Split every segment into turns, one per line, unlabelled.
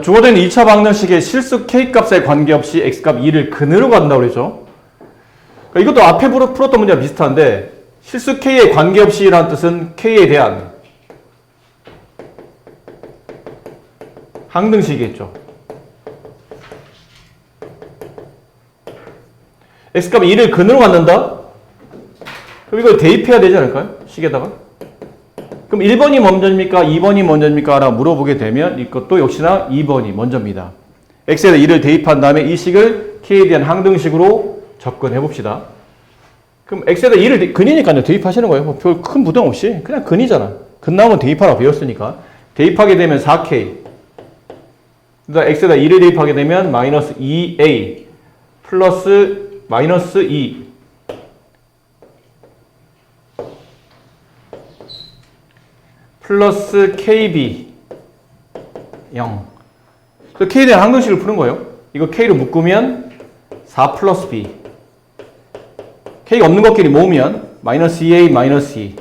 주어진 2차 방정식의 실수 k값에 관계없이 x값 2를 근으로 간다고 그랬죠. 이것도 앞에 풀었던 문제와 비슷한데 실수 k에 관계없이 라는 뜻은 k에 대한 항등식이겠죠. x값 2를 근으로 갖는다? 그럼 이걸 대입해야 되지 않을까요? 식에다가? 그럼 1번이 먼저입니까? 2번이 먼저입니까? 라고 물어보게 되면 이것도 역시나 2번이 먼저입니다. x에다 2를 대입한 다음에 이 식을 k에 대한 항등식으로 접근해 봅시다. 그럼 x에다 2를 근이니까요. 대입하시는 거예요. 뭐 별 큰 부담 없이 그냥 근이잖아. 근 나오면 대입하라고 배웠으니까. 대입하게 되면 4k. 그다음 x에다 2를 대입하게 되면 마이너스 2a 플러스 마이너스 2 플러스 kb 0. 그 k에 대한 항등식을 푸는 거예요. 이거 k로 묶으면 4 플러스 b. k가 없는 것끼리 모으면 마이너스 2a 마이너스 2.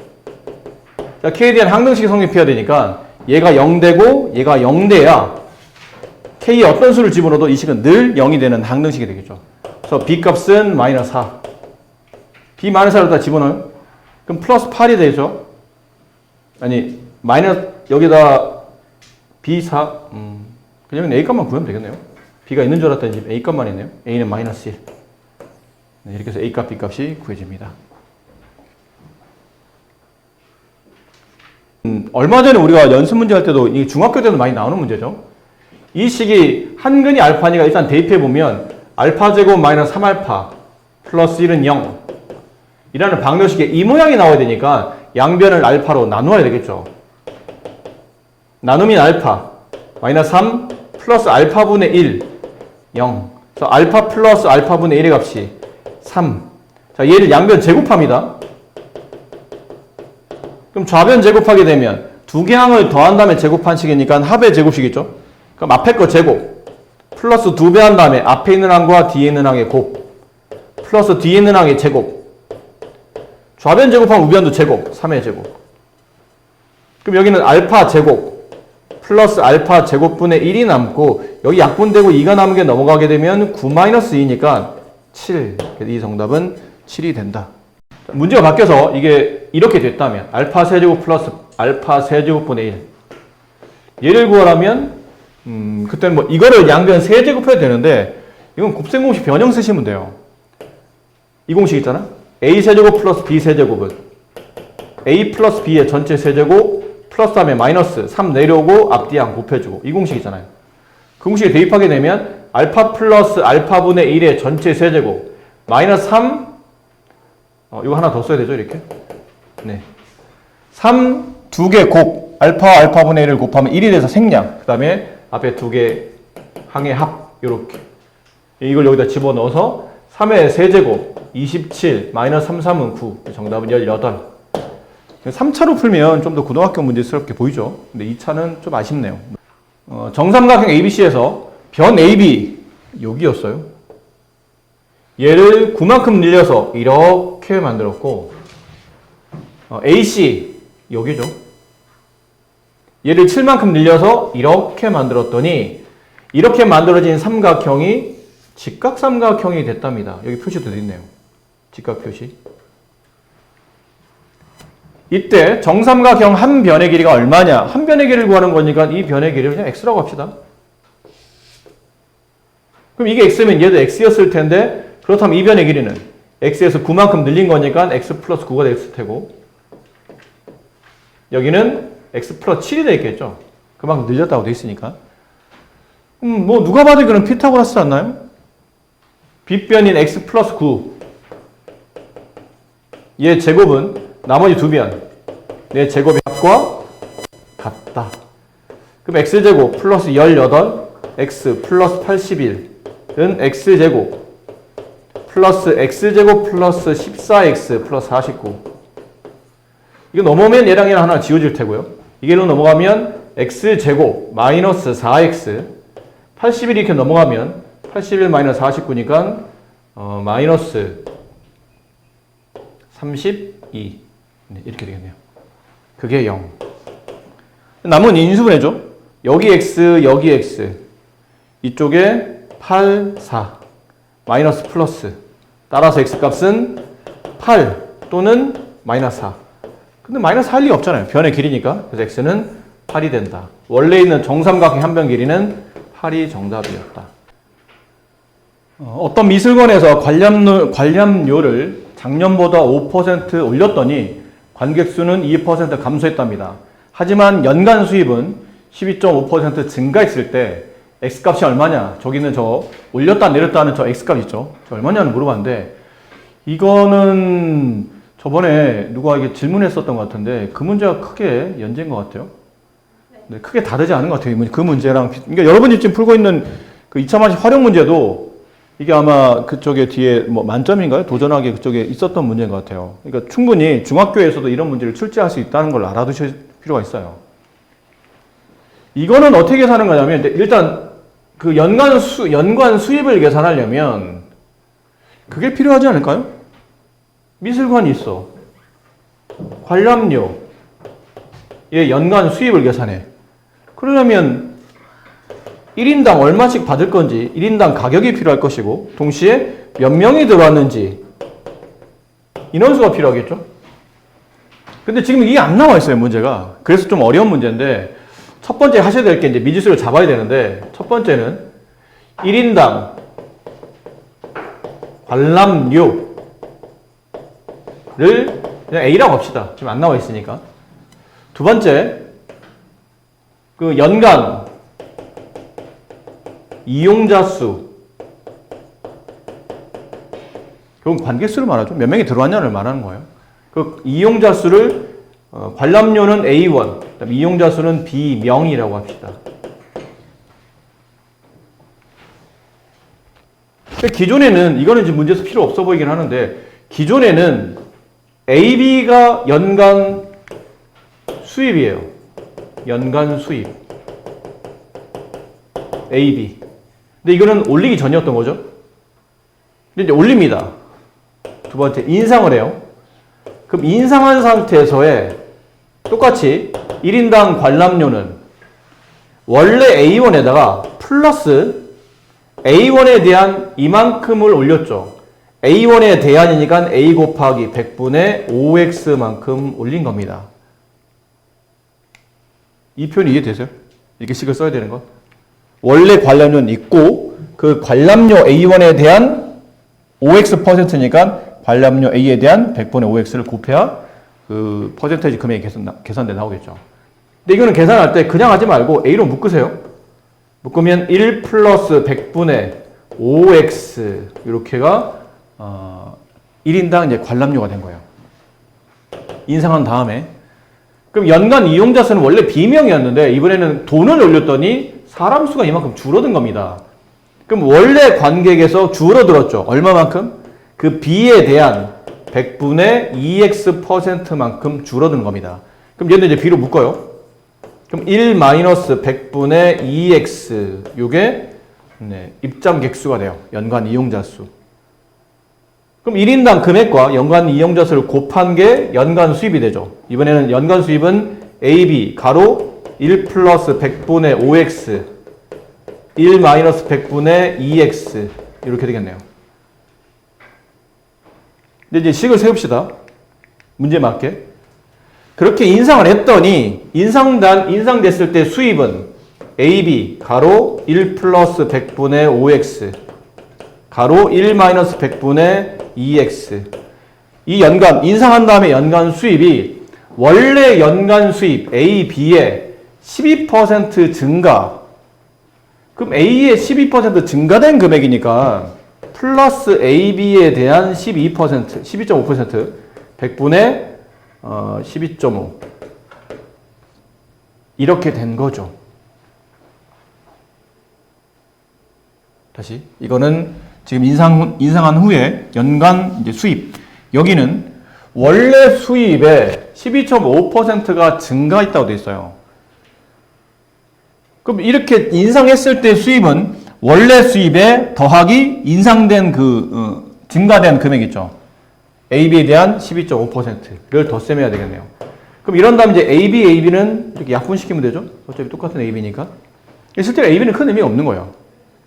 자, k에 대한 항등식이 성립해야 되니까 얘가 0되고 얘가 0돼야 k에 어떤 수를 집어넣어도 이 식은 늘 0이 되는 항등식이 되겠죠. 그래서 b 값은 마이너스 4. b 마이너스 4를 다 집어넣어요. 그럼 플러스 8이 되죠. 아니 마이너스 여기다 b4 그냥 a 값만 구하면 되겠네요. b가 있는 줄 알았더니 지금 a 값만 있네요. a는 마이너스 1. 네, 이렇게 해서 a 값, b 값이 구해집니다. 얼마 전에 우리가 연습 문제 할 때도 이 중학교 때도 많이 나오는 문제죠. 이 식이 한근이 알파니까 일단 대입해 보면 알파 제곱 마이너스 3알파 플러스 1은 0 이라는 방정식에 이 모양이 나와야 되니까 양변을 알파로 나누어야 되겠죠. 나누면 알파 마이너스 3 플러스 알파분의 1 0. 그래서 알파 플러스 알파분의 1의 값이 3. 자, 얘를 양변 제곱합니다. 그럼 좌변 제곱하게 되면 두 개 항을 더한 다음에 제곱한 식이니까 합의 제곱식이죠. 그럼 앞에 거 제곱 플러스 2배 한 다음에 앞에 있는 항과 뒤에 있는 항의 곱 플러스 뒤에 있는 항의 제곱 좌변 제곱하면 우변도 제곱 3의 제곱. 그럼 여기는 알파 제곱 플러스 알파 제곱분의 1이 남고 여기 약분되고 2가 남은 게 넘어가게 되면 9-2니까 7. 이 정답은 7이 된다. 문제가 바뀌어서 이게 이렇게 됐다면 알파 세제곱 플러스 알파 세제곱분의 1 얘를 구하라면 그때는 뭐 이거를 양변 세제곱해야 되는데 이건 곱셈공식 변형 쓰시면 돼요. 이 공식 있잖아. a 세제곱 플러스 b 세제곱은 a 플러스 b의 전체 세제곱 플러스 다음에 마이너스 3 내려오고 앞뒤양 곱해주고 이 공식 있잖아요. 그 공식에 대입하게 되면 알파 플러스 알파분의 1의 전체 세제곱 마이너스 3 이거 하나 더 써야 되죠 이렇게. 네. 3 두 개 곱 알파 알파분의 1을 곱하면 1이 돼서 생량 그 다음에 앞에 두 개 항의 합 이렇게 이걸 여기다 집어넣어서 3의 세제곱 27 마이너스 3, 3은 9 정답은 18. 3차로 풀면 좀 더 고등학교 문제스럽게 보이죠. 근데 2차는 좀 아쉽네요. 정삼각형 ABC에서 변 AB 여기였어요. 얘를 9만큼 늘려서 이렇게 만들었고 AC 여기죠. 얘를 7만큼 늘려서 이렇게 만들었더니 이렇게 만들어진 삼각형이 직각삼각형이 됐답니다. 여기 표시도 되어 있네요. 직각 표시. 이때 정삼각형 한 변의 길이가 얼마냐? 한 변의 길이를 구하는 거니까 이 변의 길이를 그냥 x라고 합시다. 그럼 이게 x면 얘도 x였을 텐데 그렇다면 이 변의 길이는 x에서 9만큼 늘린 거니까 x 플러스 9가 됐을 테고 여기는 x 플러스 7이 되겠죠. 그만큼 늘렸다고 돼 있으니까. 뭐 누가 봐도 이거는 피타고라스 않나요? 빗변인 x 플러스 9 얘 제곱은 나머지 두 변 내 제곱의 합과 같다. 그럼 x제곱 플러스 18 x 플러스 81은 x제곱 플러스 x제곱 플러스 14x 플러스 49 이거 넘어오면 얘랑 얘랑 하나 지워질 테고요. 이게로 넘어가면 x제곱 마이너스 4x 81 이렇게 넘어가면 81 마이너스 49니까 마이너스 32 네, 이렇게 되겠네요. 그게 0. 남은 인수분해죠. 여기 x, 여기 x. 이쪽에 8, 4 마이너스 플러스 따라서 x값은 8 또는 마이너스 4. 근데 마이너스 할 리가 없잖아요. 변의 길이니까. 그래서 x는 8이 된다. 원래 있는 정삼각형 한 변 길이는 8이 정답이었다. 어떤 미술관에서 관람료를 작년보다 5% 올렸더니 관객수는 2% 감소했답니다. 하지만 연간 수입은 12.5% 증가했을 때 x값이 얼마냐? 저기는 저 올렸다 내렸다 하는 저 x값 있죠? 저 얼마냐는 물어봤는데 이거는 저번에 누가 이게 질문했었던 것 같은데 그 문제가 크게 연재인 것 같아요. 네, 크게 다르지 않은 것 같아요. 그 문제랑. 그러니까 여러분이 지금 풀고 있는 그 2차 방식 활용 문제도 이게 아마 그쪽에 뒤에 뭐 만점인가요? 도전하기 그쪽에 있었던 문제인 것 같아요. 그러니까 충분히 중학교에서도 이런 문제를 출제할 수 있다는 걸 알아두실 필요가 있어요. 이거는 어떻게 계산하는 거냐면 일단 그 연간 수입을 계산하려면 그게 필요하지 않을까요? 미술관이 있어. 관람료의 연간 수입을 계산해. 그러려면 1인당 얼마씩 받을 건지 1인당 가격이 필요할 것이고 동시에 몇 명이 들어왔는지 인원수가 필요하겠죠? 근데 지금 이게 안 나와 있어요, 문제가. 그래서 좀 어려운 문제인데 첫 번째 하셔야 될 게 이제 미지수를 잡아야 되는데 첫 번째는 1인당 관람료를 그냥 A라고 합시다. 지금 안 나와 있으니까. 두 번째, 그 연간 이용자 수. 그건 관객수를 말하죠. 몇 명이 들어왔냐를 말하는 거예요. 그 이용자 수를 관람료는 A1, 그다음에 이용자 수는 B명이라고 합시다. 기존에는 이거는 지금 문제에서 필요 없어 보이긴 하는데 기존에는 AB가 연간 수입이에요. 연간 수입. AB. 근데 이거는 올리기 전이었던 거죠. 근데 이제 올립니다. 두 번째, 인상을 해요. 그럼 인상한 상태에서의 똑같이 1인당 관람료는 원래 A1에다가 플러스 A1에 대한 이만큼을 올렸죠. A1에 대한이니까 A 곱하기 100분의 5X만큼 올린 겁니다. 이 표현이 이해되세요? 이렇게 식을 써야 되는 것. 원래 관람료는 있고 그 관람료 A1에 대한 5X%니까 관람료 A에 대한 100분의 5X를 곱해야 그 퍼센테이지 금액이 계산돼 나오겠죠. 근데 이거는 계산할 때 그냥 하지 말고 A로 묶으세요. 묶으면 1 플러스 100분의 5X 이렇게가 1인당 이제 관람료가 된 거예요. 인상한 다음에 그럼 연간 이용자 수는 원래 B명이었는데 이번에는 돈을 올렸더니 사람 수가 이만큼 줄어든 겁니다. 그럼 원래 관객에서 줄어들었죠. 얼마만큼? 그 B에 대한 100분의 2X%만큼 줄어든 겁니다. 그럼 얘는 이제 B로 묶어요. 그럼 1 마이너스 100분의 2X 요게 입장객 수가 돼요. 연간 이용자 수. 그럼 1인당 금액과 연간 이용자 수를 곱한 게 연간 수입이 되죠. 이번에는 연간 수입은 AB 가로 1 플러스 100분의 5X 1 마이너스 100분의 2X 이렇게 되겠네요. 근데 이제 식을 세웁시다. 문제 맞게. 그렇게 인상을 했더니 인상됐을 때 수입은 AB 가로 1 플러스 100분의 5X 가로 1 마이너스 100분의 2X 이 연간 인상한 다음에 연간 수입이 원래 연간 수입 A, B의 12% 증가 그럼 A의 12% 증가된 금액이니까 플러스 AB에 대한 12%, 12.5% 100분의 12.5 이렇게 된 거죠. 다시 이거는 지금 인상한 후에 연간 이제 수입 여기는 원래 수입의 12.5%가 증가했다고 되어 있어요. 그럼 이렇게 인상했을 때 수입은 원래 수입에 더하기 인상된 증가된 금액 있죠. AB에 대한 12.5%를 덧셈해야 되겠네요. 그럼 이런 다음 이제 AB는 이렇게 약분시키면 되죠. 어차피 똑같은 AB니까. 실제로 AB는 큰 의미가 없는 거예요.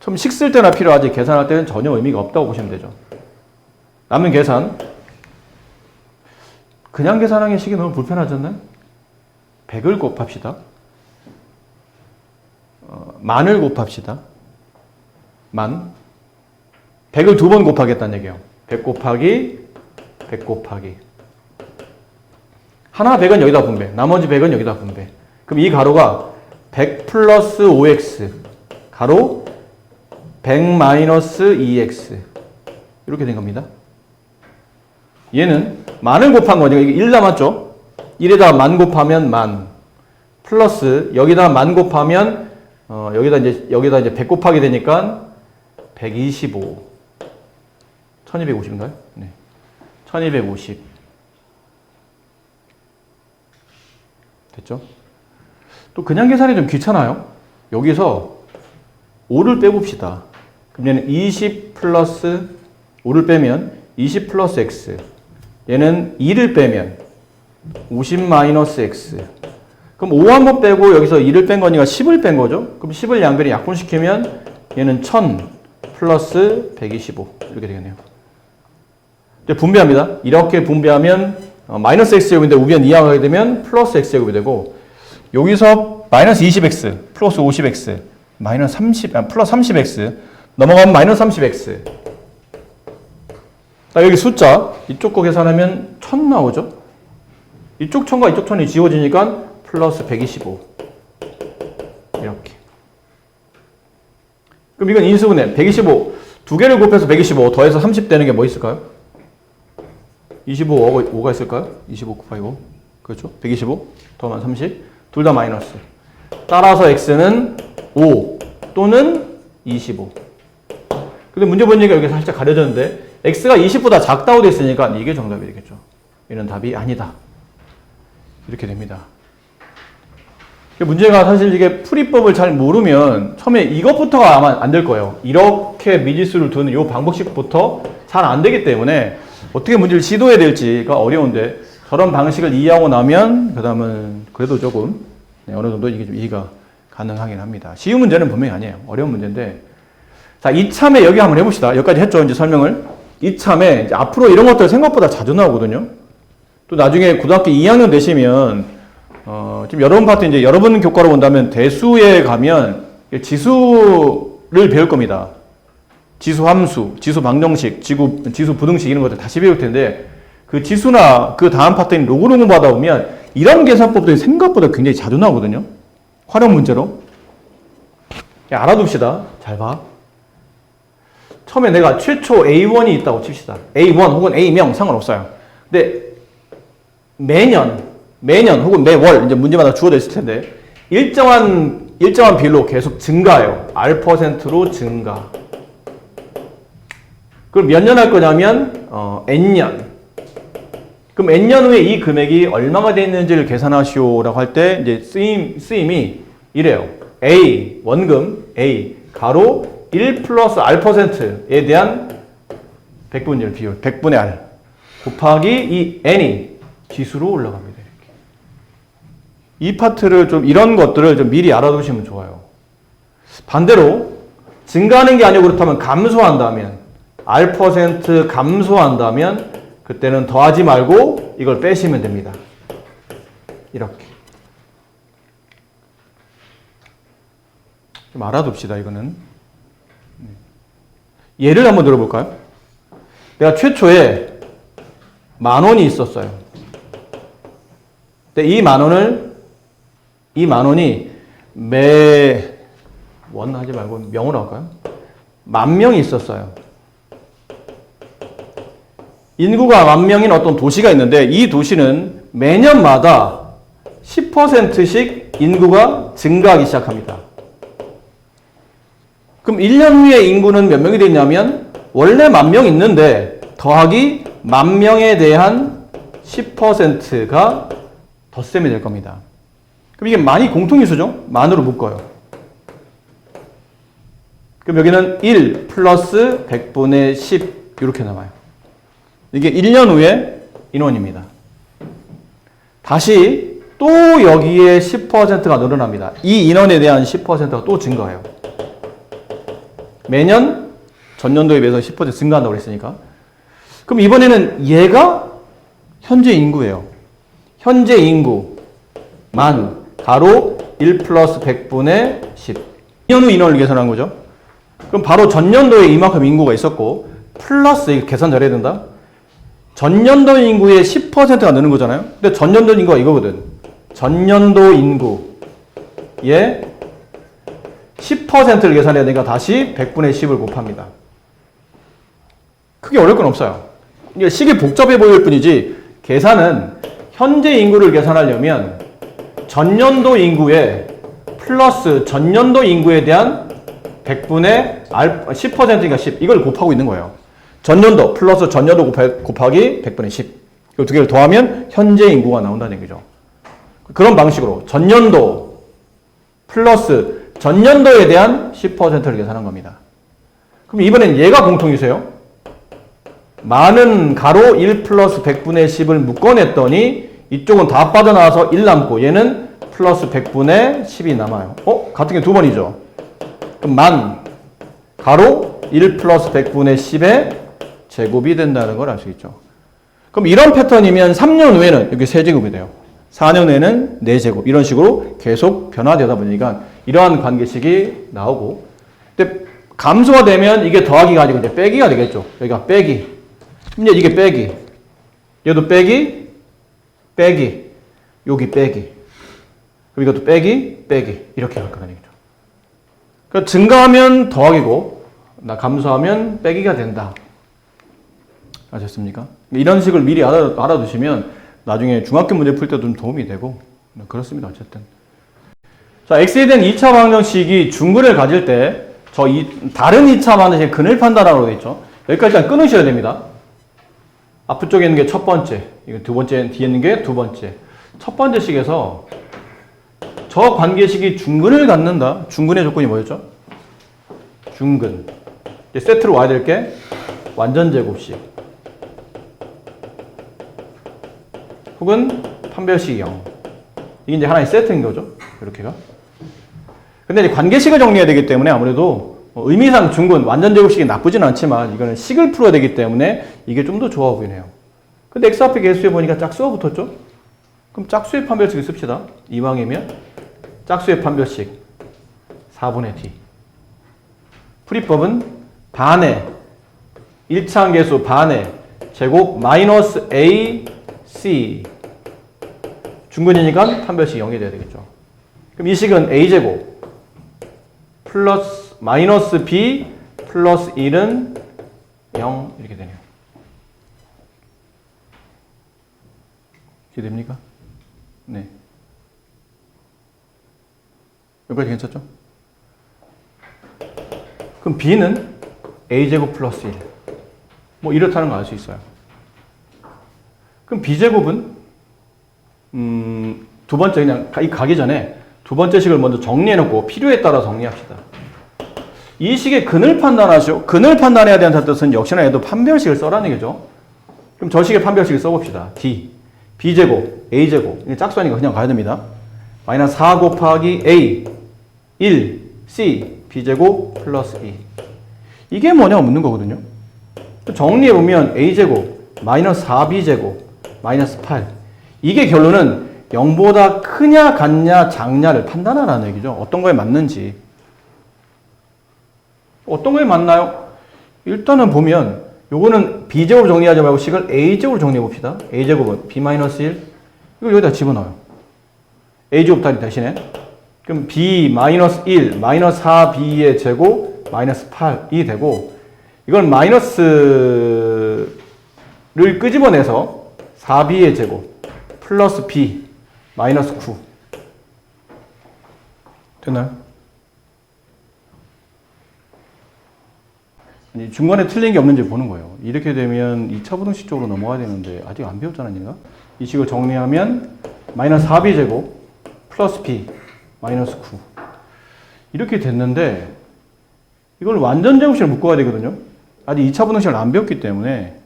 좀 식 쓸 때나 필요하지 계산할 때는 전혀 의미가 없다고 보시면 되죠. 남는 계산. 그냥 계산하기 식이 너무 불편하지 않나요? 100을 곱합시다. 만을 곱합시다. 만. 100을 두 번 곱하겠다는 얘기예요. 100 곱하기 100 곱하기. 하나 100은 여기다 분배. 나머지 100은 여기다 분배. 그럼 이 가로가 100 플러스 5x. 가로 100 마이너스 2x. 이렇게 된 겁니다. 얘는 만을 곱한 거니까 이게 1 남았죠? 1에다가 만 곱하면 만. 플러스 여기다 만 곱하면 여기다 이제 100 곱하게 되니까 125. 1250인가요? 네. 1250. 됐죠? 또 그냥 계산이 좀 귀찮아요. 여기서 5를 빼봅시다. 그럼 얘는 20 플러스 5를 빼면 20 플러스 x. 얘는 2를 빼면 50 마이너스 x. 그럼 5 한번 빼고 여기서 2를 뺀 거니까 10을 뺀 거죠. 그럼 10을 양변에 약분시키면 얘는 1000 플러스 125 이렇게 되겠네요. 이제 분배합니다. 이렇게 분배하면 마이너스 x제곱인데 우변 이항하게 되면 플러스 x제곱이 되고 여기서 마이너스 20x 플러스 50x 마이너스 30, 플러스 30x 넘어가면 마이너스 30x. 자, 여기 숫자 이쪽 거 계산하면 1000 나오죠. 이쪽 1000과 이쪽 1000이 지워지니까 플러스 125 이렇게. 그럼 이건 인수분해 125 두 개를 곱해서 125 더해서 30 되는 게 뭐 있을까요? 25가 있을까요? 25 곱하기 5 그렇죠? 125 더하면 30 둘 다 마이너스. 따라서 x는 5 또는 25. 근데 문제 보니까 여기 살짝 가려졌는데 x가 20보다 작다고 돼 있으니까 이게 정답이 되겠죠. 이런 답이 아니다. 이렇게 됩니다. 문제가 사실 이게 풀이법을 잘 모르면 처음에 이것부터가 아마 안 될 거예요. 이렇게 미지수를 두는 이 방법식부터 잘 안 되기 때문에 어떻게 문제를 시도해야 될지가 어려운데 저런 방식을 이해하고 나면 그 다음은 그래도 조금 어느 정도 이게 좀 이해가 가능하긴 합니다. 쉬운 문제는 분명히 아니에요. 어려운 문제인데 자, 이참에 여기 한번 해봅시다. 여기까지 했죠. 이제 설명을. 이참에 이제 앞으로 이런 것들 생각보다 자주 나오거든요. 또 나중에 고등학교 2학년 되시면 지금 여러분 파트 이제 여러분 교과로 본다면 대수에 가면 지수를 배울 겁니다. 지수 함수, 지수 방정식, 지수 부등식 이런 것들 다시 배울 텐데 그 지수나 그 다음 파트인 로그를 공부하다 보면 이런 계산법들이 생각보다 굉장히 자주 나오거든요. 활용 문제로. 알아둡시다. 잘 봐. 처음에 내가 최초 A1이 있다고 칩시다. A1 혹은 A명 상관없어요. 근데 매년 혹은 매월 이제 문제마다 주어져 있을 텐데 일정한 비율로 계속 증가해요. R%로 증가. 그럼 몇 년 할 거냐면 N년. 그럼 N년 후에 이 금액이 얼마가 돼 있는지를 계산하시오라고 할 때 이제 쓰임이 이래요. A 원금 A 가로 1 플러스 R%에 대한 백분율 비율 100분의 R 곱하기 이 N이 지수로 올라갑니다. 이렇게. 이 파트를 좀 이런 것들을 좀 미리 알아두시면 좋아요. 반대로 증가하는 게 아니고 그렇다면 감소한다면 R% 감소한다면 그때는 더하지 말고 이걸 빼시면 됩니다. 이렇게. 좀 알아둡시다, 이거는. 예를 한번 들어볼까요? 내가 최초에 10,000원이 있었어요. 근데 이 만 원이 원 하지 말고 명으로 할까요? 10,000명이 있었어요. 인구가 10,000명인 어떤 도시가 있는데 이 도시는 매년마다 10%씩 인구가 증가하기 시작합니다. 그럼 1년 후에 인구는 몇 명이 되냐면 원래 10,000명 있는데 더하기 10,000명에 대한 10%가 덧셈이 될 겁니다. 그럼 이게 만이 공통인수죠? 만으로 묶어요. 그럼 여기는 1 플러스 100분의 10 이렇게 남아요. 이게 1년 후에 인원입니다. 다시 또 여기에 10%가 늘어납니다. 이 인원에 대한 10%가 또 증가해요. 매년 전년도에 비해서 10% 증가한다고 그랬으니까. 그럼 이번에는 얘가 현재 인구예요. 현재 인구 만 가로 1 플러스 100분의 10. 2년 후 인원을 계산한 거죠. 그럼 바로 전년도에 이만큼 인구가 있었고 플러스 계산 잘해야 된다. 전년도 인구의 10%가 느는 거잖아요. 근데 전년도 인구가 이거거든. 전년도 인구의 10%를 계산해야 되니까 다시 100분의 10을 곱합니다. 크게 어려울 건 없어요. 이게 식이 복잡해 보일 뿐이지 계산은 현재 인구를 계산하려면 전년도 인구에 플러스 전년도 인구에 대한 100분의 10%니까 10 이걸 곱하고 있는 거예요. 전년도 플러스 전년도 곱하기 100분의 10 이 두 개를 더하면 현재 인구가 나온다는 얘기죠. 그런 방식으로 전년도 플러스 전년도에 대한 10%를 계산한 겁니다. 그럼 이번엔 얘가 공통이세요. 많은 가로 1 플러스 100분의 10을 묶어냈더니 이쪽은 다 빠져나와서 1 남고 얘는 플러스 100분의 10이 남아요. 같은 게 두 번이죠. 그럼 만 가로 1 플러스 100분의 10의 제곱이 된다는 걸 알 수 있죠. 그럼 이런 패턴이면 3년 후에는 이렇게 3제곱이 돼요. 4년 후에는 4제곱 이런 식으로 계속 변화되다 보니까 이러한 관계식이 나오고 근데 감소가 되면 이게 더하기가 아니고 이제 빼기가 되겠죠. 여기가 빼기 이제 이게 빼기 얘도 빼기 빼기 여기 빼기 그리고 이것도 빼기 빼기 이렇게 갈 거라는 얘기죠. 그러니까 증가하면 더하기고 감소하면 빼기가 된다. 아셨습니까? 이런 식을 미리 알아두시면 나중에 중학교 문제 풀 때도 좀 도움이 되고 그렇습니다. 어쨌든 자 x에 대한 2차 방정식이 중근을 가질 때 다른 2차 방정식의 근을 판단하라고 되어 있죠. 여기까지 일단 끊으셔야 됩니다. 앞쪽에 있는 게 첫 번째, 이거 두 번째, 뒤에 있는 게 두 번째. 첫 번째 식에서 저 관계식이 중근을 갖는다. 중근의 조건이 뭐였죠? 중근. 세트로 와야 될 게 완전 제곱식. 혹은 판별식 0. 이게 이제 하나의 세트인 거죠. 이렇게가. 근데 이제 관계식을 정리해야 되기 때문에 아무래도 의미상 중근, 완전 제곱식이 나쁘진 않지만 이거는 식을 풀어야 되기 때문에 이게 좀 더 좋아 보이네요. 근데 x 앞에 개수에 보니까 짝수가 붙었죠? 그럼 짝수의 판별식을 씁시다. 이왕이면 짝수의 판별식 4분의 d. 풀이법은 반의 1차항 계수 반의 제곱 마이너스 a c 중근이니까 판별식 0이 돼야 되겠죠. 그럼 이 식은 a제곱 플러스 마이너스 b 플러스 1은 0 이렇게 되네요. 이렇게 됩니까? 네. 여기까지 괜찮죠? 그럼 b는 a제곱 플러스 1 뭐 이렇다는 거 알 수 있어요. 그럼 b제곱은 두 번째 그냥 가기 전에 두 번째 식을 먼저 정리해놓고 필요에 따라 정리합시다. 이 식의 근을 판단하죠. 근을 판단해야 되는 뜻은 역시나 얘도 판별식을 써라는 얘기죠. 그럼 저 식의 판별식을 써봅시다. d, b제곱, a제곱. 이게 짝수하니까 그냥 가야 됩니다. 마이너스 4 곱하기 a, 1, c, b제곱 플러스 2. 이게 뭐냐고 묻는 거거든요. 정리해보면 a제곱, 마이너스 4b제곱, 마이너스 8. 이게 결론은 0보다 크냐 같냐 작냐를 판단하라는 얘기죠. 어떤 거에 맞는지. 어떤 거에 맞나요? 일단은 보면 요거는 b제곱 정리하지 말고 식을 a제곱으로 정리해 봅시다. a제곱은 b-1 이걸 여기다 집어넣어요. a제곱 다리 대신에 그럼 b-1 마이너스 4b의 제곱 마이너스 8이 되고 이건 마이너스를 끄집어내서 4b의 제곱 플러스 b 마이너스 9 됐나요? 중간에 틀린 게 없는지 보는 거예요. 이렇게 되면 2차 부등식 쪽으로 넘어가야 되는데 아직 안 배웠잖아요. 얘가? 이 식을 정리하면 마이너스 4b 제곱 플러스 b 마이너스 9 이렇게 됐는데 이걸 완전 제곱식을 묶어야 되거든요. 아직 2차 부등식을 안 배웠기 때문에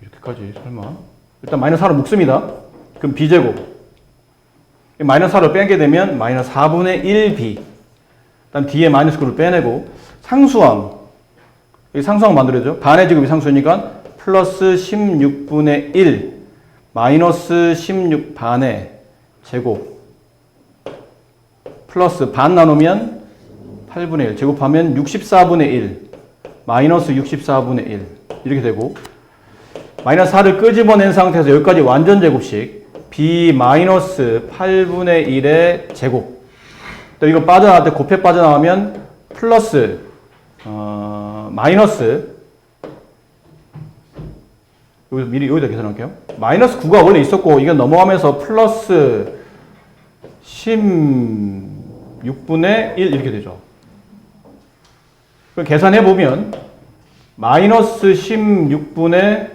이렇게까지 설마 일단 마이너스 4로 묶습니다. 그럼 b제곱 마이너스 4를 빼게 되면 마이너스 4분의 1b 그다음 뒤에 마이너스 9를 빼내고 상수항. 여기 상수항 만들어야죠. 반의 제곱이 상수니까 플러스 16분의 1 마이너스 16 반의 제곱 플러스 반 나누면 8분의 1 제곱하면 64분의 1 마이너스 64분의 1 이렇게 되고 마이너스 4를 끄집어낸 상태에서 여기까지 완전 제곱식 b 마이너스 8분의 1의 제곱 또 이거 빠져나갈 때 곱해 빠져나가면 플러스 마이너스 미리 여기다 계산할게요. 마이너스 9가 원래 있었고 이건 넘어가면서 플러스 16분의 1 이렇게 되죠. 계산해 보면 마이너스 16분의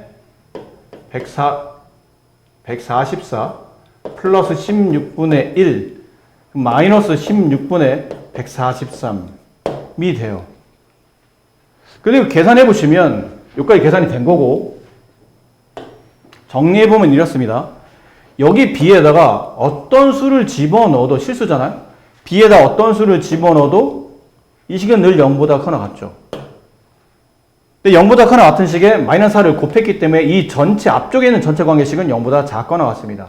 144 플러스 16분의 1 마이너스 16분의 143이 돼요. 그리고 계산해 보시면 여기까지 계산이 된 거고 정리해 보면 이렇습니다. 여기 b에다가 어떤 수를 집어넣어도 실수잖아요. b에다 어떤 수를 집어넣어도 이 식은 늘 0보다 크거나 같죠. 근데 0보다 크거나 같은 식에 마이너스 4를 곱했기 때문에 이 전체 앞쪽에 있는 전체 관계식은 0보다 작거나 같습니다.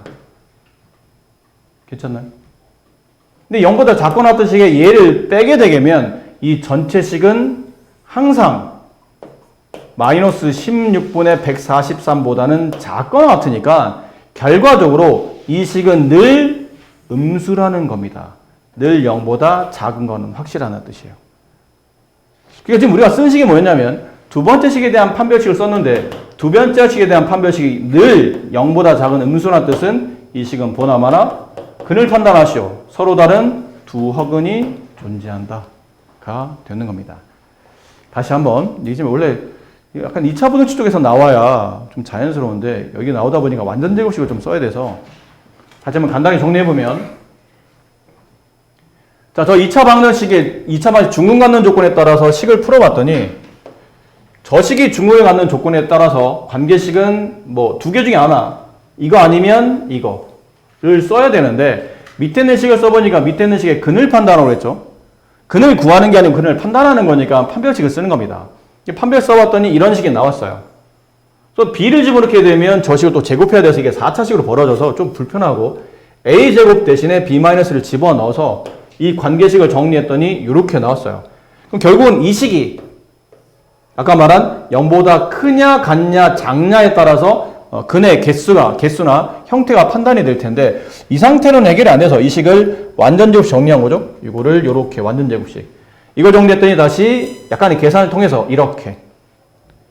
괜찮나요? 근데 0보다 작거나 같은 식에 얘를 빼게 되면 이 전체식은 항상 마이너스 16분의 143보다는 작거나 같으니까 결과적으로 이 식은 늘 음수라는 겁니다. 늘 0보다 작은 거는 확실하다는 뜻이에요. 그러니까 지금 우리가 쓴 식이 뭐였냐면 두 번째 식에 대한 판별식을 썼는데 두 번째 식에 대한 판별식이 늘 0보다 작은 음수라는 뜻은 이 식은 보나마나 근을 판단하시오. 서로 다른 두 허근이 존재한다가 되는 겁니다. 다시 한번 이게 지금 원래 약간 2차 분석치 쪽에서 나와야 좀 자연스러운데 여기 나오다 보니까 완전 제곱식을 좀 써야 돼서 다시 한번 간단히 정리해보면 자, 저 2차 방정식의 2차 방정식 중근 갖는 조건에 따라서 식을 풀어봤더니 저 식이 중근을 갖는 조건에 따라서 관계식은 뭐 두 개 중에 하나 이거 아니면 이거를 써야 되는데 밑에 있는 식을 써보니까 밑에 있는 식의 근을 판단하라고 했죠. 근을 구하는 게 아니고 근을 판단하는 거니까 판별식을 쓰는 겁니다. 판별 써봤더니 이런 식이 나왔어요. 또 b를 집어넣게 되면 저 식을 또 제곱해야 돼서 이게 4차식으로 벌어져서 좀 불편하고 a제곱 대신에 b-를 집어넣어서 이 관계식을 정리했더니 이렇게 나왔어요. 그럼 결국은 이 식이 아까 말한 0보다 크냐 같냐 작냐에 따라서 근의 개수나 형태가 판단이 될 텐데 이 상태는 해결이 안 돼서 이 식을 완전 제곱식 정리한 거죠. 이거를 이렇게 완전 제곱식 이걸 정리했더니 다시 약간의 계산을 통해서 이렇게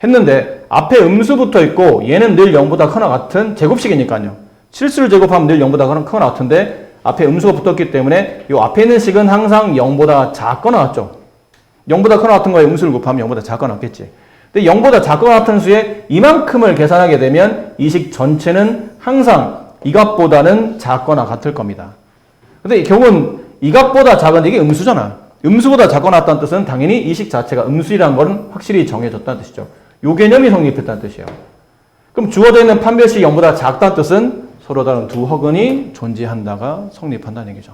했는데 앞에 음수 붙어 있고 얘는 늘 0보다 크거나 같은 제곱식이니까요. 실수를 제곱하면 늘 0보다 크거나 같은데 앞에 음수가 붙었기 때문에 이 앞에 있는 식은 항상 0보다 작거나 같죠. 0보다 크거나 같은 거에 음수를 곱하면 0보다 작거나 같겠지. 근데 0보다 작거나 같은 수에 이만큼을 계산하게 되면 이 식 전체는 항상 이 값보다는 작거나 같을 겁니다. 근데 결국은 이 값보다 작은데 이게 음수잖아. 음수보다 작거나 같다는 뜻은 당연히 이 식 자체가 음수이라는 건 확실히 정해졌다는 뜻이죠. 요 개념이 성립했다는 뜻이에요. 그럼 주어져 있는 판별식이 0보다 작다는 뜻은 서로 다른 두 허근이 존재한다가 성립한다는 얘기죠.